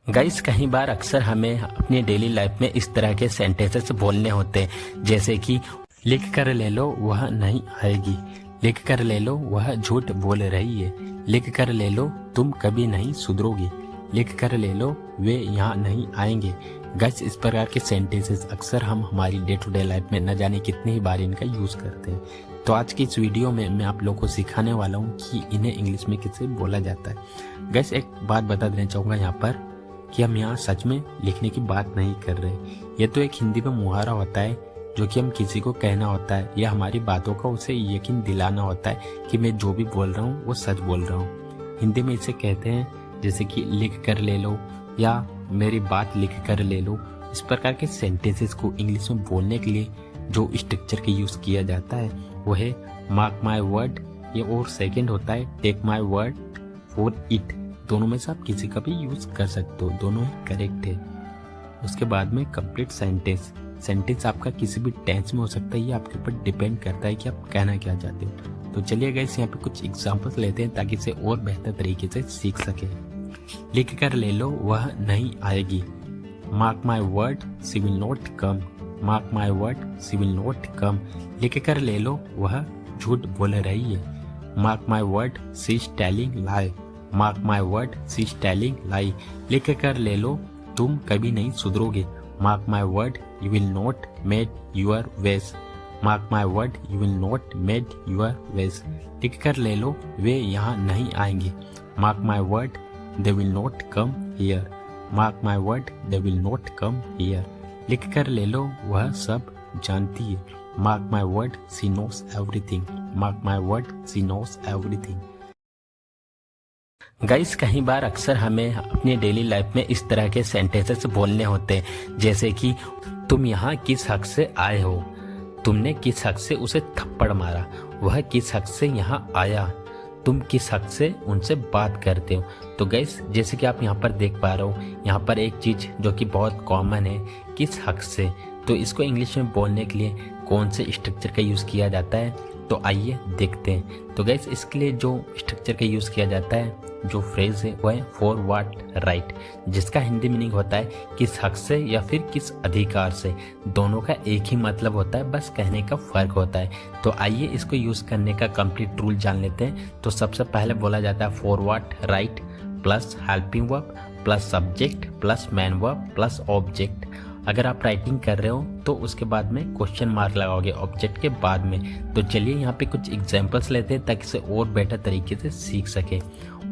Guys कई बार अक्सर हमें अपनी डेली लाइफ में इस तरह के सेंटेंसेस बोलने होते हैं, जैसे कि लिख कर ले लो वह नहीं आएगी, लिख कर ले लो वह झूठ बोल रही है, लिख कर ले लो तुम कभी नहीं सुधरोगे, लिख कर ले लो वे यहाँ नहीं आएंगे। गाइस इस प्रकार के सेंटेंसेस अक्सर हम हमारी डे टू डे लाइफ में न जाने कितनी ही बार इनका यूज करते हैं। तो आज की इस वीडियो में मैं आप लोगों को सिखाने वाला हूँ कि इन्हें इंग्लिश में कैसे बोला जाता है। गाइस एक बात बता देना चाहूँगा यहाँ पर कि हम यहाँ सच में लिखने की बात नहीं कर रहे। ये तो एक हिंदी में मुहावरा होता है जो कि हम किसी को कहना होता है या हमारी बातों का उसे यकीन दिलाना होता है कि मैं जो भी बोल रहा हूँ वो सच बोल रहा हूँ। हिंदी में इसे कहते हैं जैसे कि लिख कर ले लो या मेरी बात लिख कर ले लो। इस प्रकार के सेंटेंसेस को इंग्लिश में बोलने के लिए जो स्ट्रक्चर का यूज किया जाता है वो है मार्क माई वर्ड, ये और सेकेंड होता है take my word for it. दोनों में से आप किसी का भी यूज कर सकते हो, दोनों ही करेक्ट है। उसके बाद में कंप्लीट सेंटेंस, सेंटेंस आपका किसी भी टेंस में हो सकता है, ये आपके ऊपर डिपेंड करता है कि आप कहना क्या चाहते हो। तो चलिए गाइस यहाँ पे कुछ एग्जांपल्स लेते हैं ताकि इसे और बेहतर तरीके से सीख सके। लिख कर ले लो वह नहीं आएगी, mark my word she will not come, mark my word she will not come. लिख कर ले लो वह झूठ बोल रही है, mark my word she is telling lie, mark my word she is telling lie. लिख कर ले लो तुम कभी नहीं सुधरोगे, mark my word you will not made your ways, mark my word you will not made your ways. लिख कर ले लो वे यहाँ नहीं आएंगे, mark my word they will not come here, mark my word they will not come here. लिख कर ले लो वह सब जानती है, mark my word she nose everything, mark my word she nose everything. Guys कई बार अक्सर हमें अपनी डेली लाइफ में इस तरह के सेंटेंसेस बोलने होते हैं, जैसे कि तुम यहाँ किस हक से आए हो, तुमने किस हक से उसे थप्पड़ मारा, वह किस हक से यहाँ आया, तुम किस हक से उनसे बात करते हो। तो गाइस जैसे कि आप यहाँ पर देख पा रहे हो, यहाँ पर एक चीज जो कि बहुत कॉमन है, किस हक से। तो इसको इंग्लिश में बोलने के लिए कौन से स्ट्रक्चर का यूज किया जाता है, तो आइए देखते हैं। तो गाइस इसके लिए जो स्ट्रक्चर का यूज किया जाता है, जो फ्रेज है वो है फॉर व्हाट राइट, जिसका हिंदी मीनिंग होता है किस हक से या फिर किस अधिकार से। दोनों का एक ही मतलब होता है, बस कहने का फर्क होता है। तो आइए इसको यूज करने का कंप्लीट रूल जान लेते हैं। तो सबसे पहले बोला जाता है for what right plus helping verb plus subject plus man verb plus object. अगर आप राइटिंग कर रहे हो तो उसके बाद में क्वेश्चन मार्क लगाओगे ऑब्जेक्ट के बाद में। तो चलिए यहाँ पे कुछ एग्जांपल्स लेते हैं ताकि इसे और बेटर तरीके से सीख सके।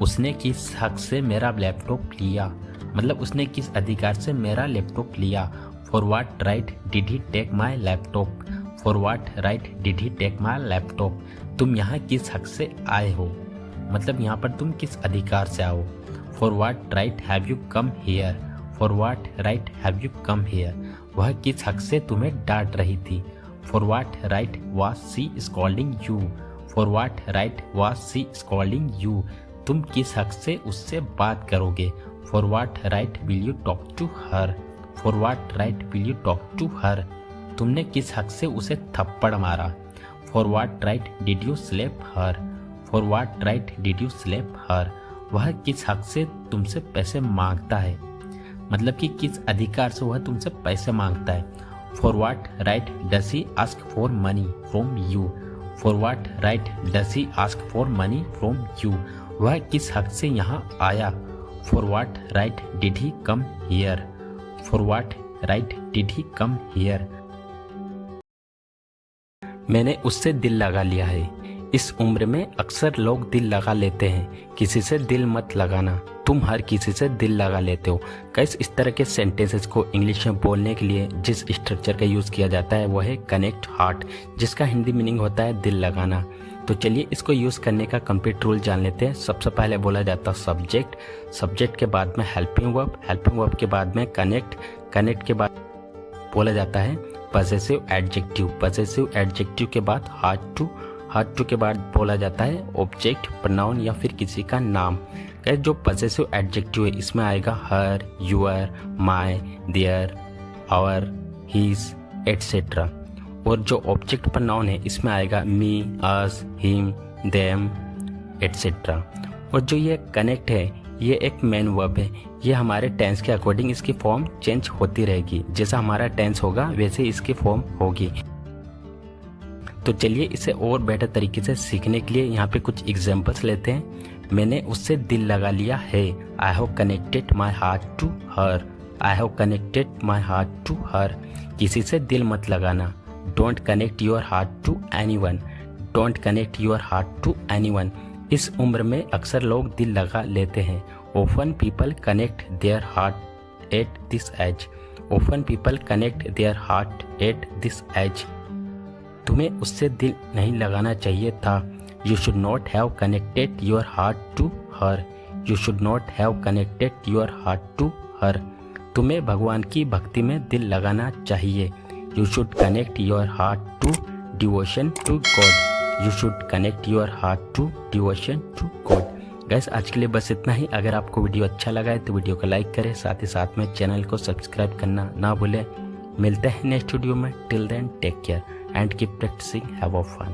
उसने किस हक से मेरा लैपटॉप लिया, मतलब उसने किस अधिकार से मेरा लैपटॉप लिया। For what right did he take my laptop, for what right did he take my laptop. तुम यहाँ किस हक से आए हो, मतलब यहाँ पर तुम किस अधिकार से आओ। For what right have you come here, for what right have you come here, वह किस हक से तुम्हें डांट रही थी। For what right was she scolding you, for what right was she scolding you, तुम किस हक से उससे बात करोगे। For what right will you talk to her, for what right will you talk to her, तुमने किस हक से उसे थप्पड़ मारा। For what right did you slap her, for what right did you slap her, वह किस हक से तुमसे पैसे मांगता है, मतलब कि किस अधिकार से वह तुमसे पैसे मांगता है। For what right does he ask for money from you, for what right does he ask for money from you, वह किस हक से यहाँ आया। For what right did he come here, for what right did he come here. मैंने उससे दिल लगा लिया है, इस उम्र में अक्सर लोग दिल लगा लेते हैं, किसी से दिल मत लगाना, तुम हर किसी से दिल लगा लेते हो। गाइस इस तरह के सेंटेंसेस को इंग्लिश में बोलने के लिए जिस स्ट्रक्चर का यूज किया जाता है वो है कनेक्ट हार्ट, जिसका हिंदी मीनिंग होता है दिल लगाना। तो चलिए इसको यूज करने का कंप्लीट रूल जान लेते हैं। सबसे पहले बोला जाता है सब्जेक्ट, सब्जेक्ट के बाद में हेल्पिंग वर्ब, हेल्पिंग वर्ब के बाद में कनेक्ट, कनेक्ट के बाद बोला जाता है पजेसिव एडजेक्टिव, पजेसिव एडजेक्टिव के बाद हार्ट टू, हार्ट टू के बाद बोला जाता है ऑब्जेक्ट, प्रोनाउन या फिर किसी का नाम। जो पजेसिव एडजेक्टिव है इसमें आएगा her, your, my, their, our, his etcetera. और जो ऑब्जेक्ट प्रोनाउन है इसमें आएगा me, us, him, them etcetera. और जो ये कनेक्ट है ये एक मेन वर्ब है। ये हमारे टेंस के अकॉर्डिंग इसकी फॉर्म चेंज होती रहेगी। जैसा हमारा टेंस होगा वैसे इसकी फॉर्म होगी। तो चलिए इसे और बेहतर तरीके से सीखने के लिए यहाँ पे कुछ एग्जांपल्स लेते हैं। मैंने उससे दिल लगा लिया है। I have connected my heart to her. I have connected my heart to her. किसी से दिल मत लगाना। Don't connect your heart to anyone. Don't connect your heart to anyone. इस उम्र में अक्सर लोग दिल लगा लेते हैं। Often people connect their heart at this age. Often people connect their heart at this age. तुम्हें उससे दिल नहीं लगाना चाहिए था। You should not have connected your heart to her. You should not have connected your heart to her. तुम्हें भगवान की भक्ति में दिल लगाना चाहिए। You should connect your heart to devotion to God. You should connect your heart to devotion to God. Guys आज के लिए बस इतना ही। अगर आपको वीडियो अच्छा लगा है तो वीडियो को लाइक करें, साथ ही साथ में चैनल को सब्सक्राइब करना ना भूलें। मिलते हैं नेक्स्ट वीडियो में। Till then take care and keep practicing. Have a fun.